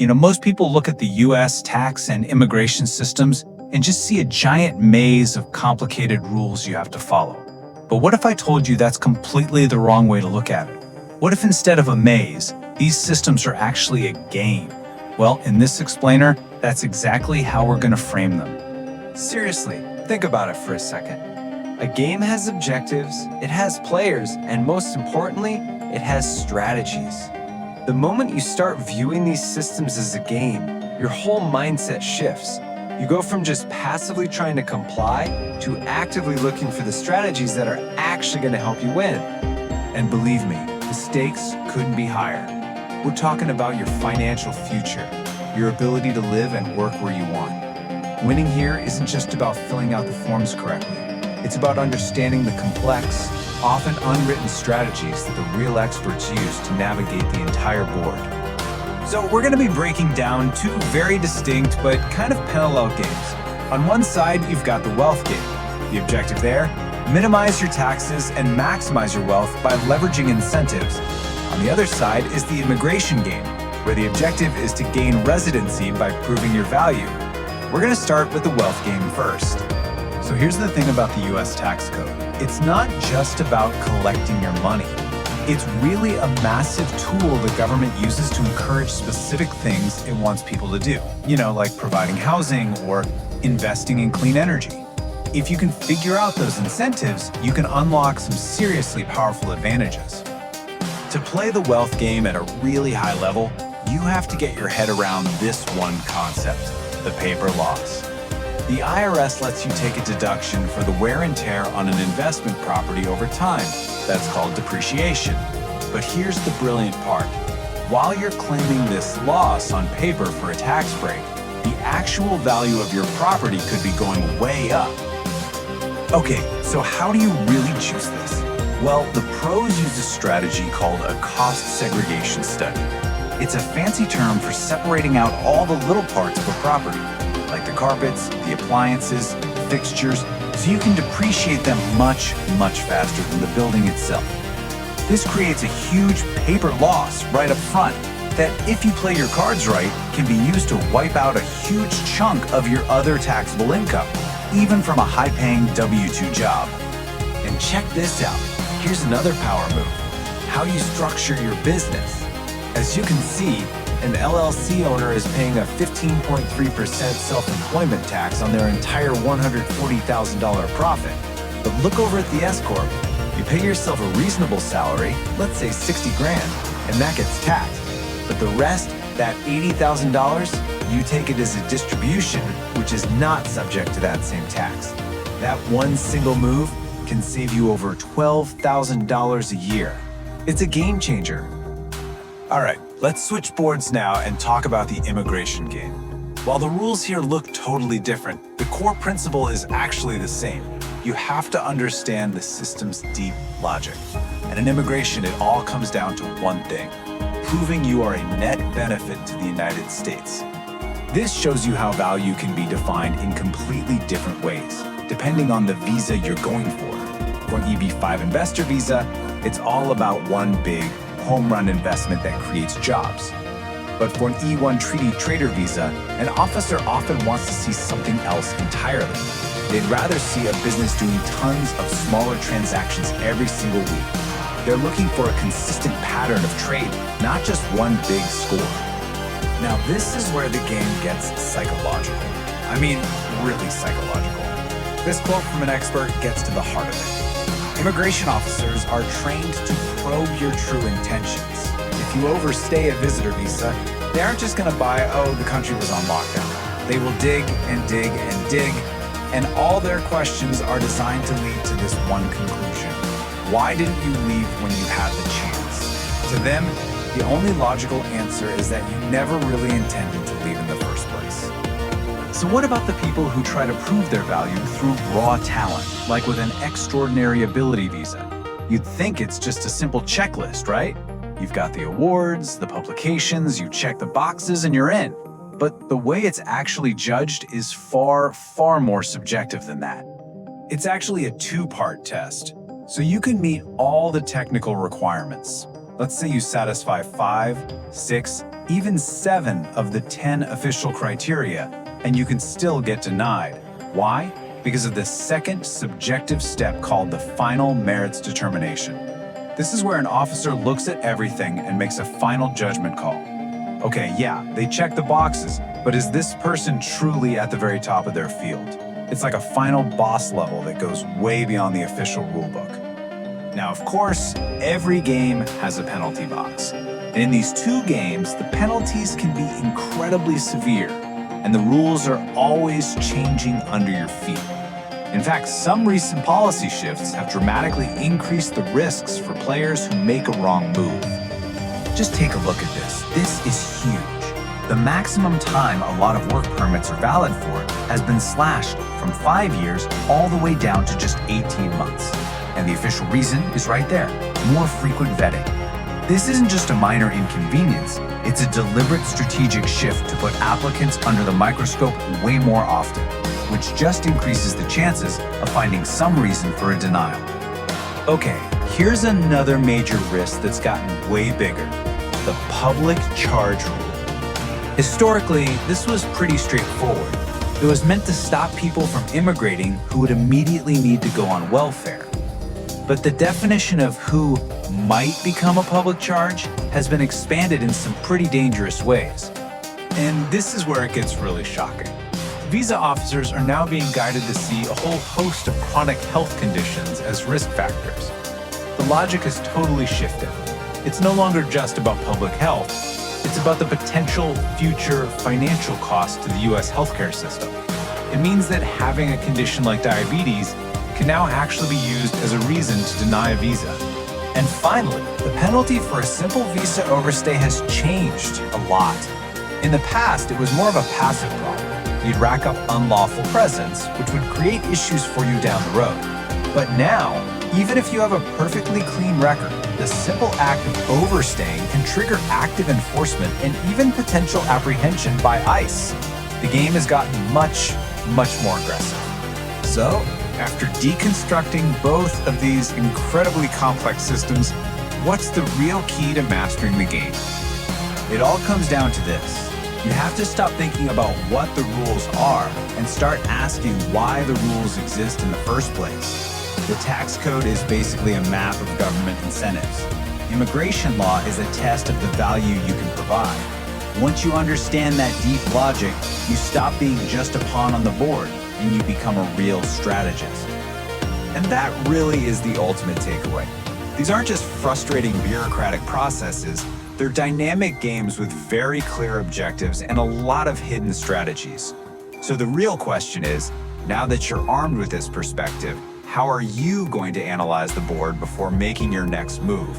Most people look at the US tax and immigration systems and just see a giant maze of complicated rules you have to follow. But what if I told you that's completely the wrong way to look at it? What if instead of a maze, these systems are actually a game? Well, in this explainer, that's exactly how we're going to frame them. Seriously, think about it for a second. A game has objectives, it has players, and most importantly, it has strategies. The moment you start viewing these systems as a game, your whole mindset shifts. You go from just passively trying to comply to actively looking for the strategies that are actually going to help you win. And believe me, the stakes couldn't be higher. We're talking about your financial future, your ability to live and work where you want. Winning here isn't just about filling out the forms correctly. It's about understanding the complex, often unwritten strategies that the real experts use to navigate the entire board. So we're going to be breaking down two very distinct but kind of parallel games. On one side, you've got the wealth game. The objective there, minimize your taxes and maximize your wealth by leveraging incentives. On the other side is the immigration game, where the objective is to gain residency by proving your value. We're going to start with the wealth game first. So here's the thing about the US tax code. It's not just about collecting your money. It's really a massive tool the government uses to encourage specific things it wants people to do. Like providing housing or investing in clean energy. If you can figure out those incentives, you can unlock some seriously powerful advantages. To play the wealth game at a really high level, you have to get your head around this one concept, the paper loss. The IRS lets you take a deduction for the wear and tear on an investment property over time. That's called depreciation. But here's the brilliant part. While you're claiming this loss on paper for a tax break, the actual value of your property could be going way up. Okay, so how do you really choose this? Well, the pros use a strategy called a cost segregation study. It's a fancy term for separating out all the little parts of a property, like the carpets, the appliances, fixtures, so you can depreciate them much, much faster than the building itself. This creates a huge paper loss right up front that, if you play your cards right, can be used to wipe out a huge chunk of your other taxable income, even from a high-paying W-2 job. And check this out. Here's another power move: how you structure your business. As you can see, an LLC owner is paying a 15.3% self-employment tax on their entire $140,000 profit. But look over at the S-Corp. You pay yourself a reasonable salary, let's say 60 grand, and that gets taxed. But the rest, that $80,000, you take it as a distribution, which is not subject to that same tax. That one single move can save you over $12,000 a year. It's a game changer. All right, let's switch boards now and talk about the immigration game. While the rules here look totally different, the core principle is actually the same. You have to understand the system's deep logic. And in immigration, it all comes down to one thing: proving you are a net benefit to the United States. This shows you how value can be defined in completely different ways, depending on the visa you're going for. For an EB-5 investor visa, it's all about one big home run investment that creates jobs. But for an E-1 treaty trader visa, an officer often wants to see something else entirely. They'd rather see a business doing tons of smaller transactions every single week. They're looking for a consistent pattern of trade, not just one big score. Now, this is where the game gets psychological. I mean, really psychological. This quote from an expert gets to the heart of it. Immigration officers are trained to probe your true intentions. If you overstay a visitor visa, they aren't just going to buy, "Oh, the country was on lockdown." They will dig and dig and dig, and all their questions are designed to lead to this one conclusion: why didn't you leave when you had the chance? To them, the only logical answer is that you never really intended to leave in the first place. So what about the people who try to prove their value through raw talent, like with an extraordinary ability visa? You'd think it's just a simple checklist, right? You've got the awards, the publications, you check the boxes, and you're in. But the way it's actually judged is far, far more subjective than that. It's actually a two-part test, so you can meet all the technical requirements. Let's say you satisfy 5, 6, even 7 of the 10 official criteria, and you can still get denied. Why? Because of the second subjective step called the final merits determination. This is where an officer looks at everything and makes a final judgment call. Okay, yeah, they check the boxes, but is this person truly at the very top of their field? It's like a final boss level that goes way beyond the official rulebook. Now, of course, every game has a penalty box. And in these 2 games, the penalties can be incredibly severe, and the rules are always changing under your feet. In fact, some recent policy shifts have dramatically increased the risks for players who make a wrong move. Just take a look at this. This is huge. The maximum time a lot of work permits are valid for has been slashed from 5 years all the way down to just 18 months. And the official reason is right there: more frequent vetting. This isn't just a minor inconvenience, it's a deliberate strategic shift to put applicants under the microscope way more often, which just increases the chances of finding some reason for a denial. Okay, here's another major risk that's gotten way bigger: the public charge rule. Historically, this was pretty straightforward. It was meant to stop people from immigrating who would immediately need to go on welfare. But the definition of who might become a public charge has been expanded in some pretty dangerous ways. And this is where it gets really shocking. Visa officers are now being guided to see a whole host of chronic health conditions as risk factors. The logic has totally shifted. It's no longer just about public health. It's about the potential future financial cost to the US healthcare system. It means that having a condition like diabetes can now actually be used as a reason to deny a visa. And finally, the penalty for a simple visa overstay has changed a lot. In the past, it was more of a passive problem. You'd rack up unlawful presence, which would create issues for you down the road. But now, even if you have a perfectly clean record, the simple act of overstaying can trigger active enforcement and even potential apprehension by ICE. The game has gotten much more aggressive. So, after deconstructing both of these incredibly complex systems, what's the real key to mastering the game? It all comes down to this. You have to stop thinking about what the rules are and start asking why the rules exist in the first place. The tax code is basically a map of government incentives. Immigration law is a test of the value you can provide. Once you understand that deep logic, you stop being just a pawn on the board and you become a real strategist. And that really is the ultimate takeaway. These aren't just frustrating bureaucratic processes, they're dynamic games with very clear objectives and a lot of hidden strategies. So the real question is, now that you're armed with this perspective, how are you going to analyze the board before making your next move?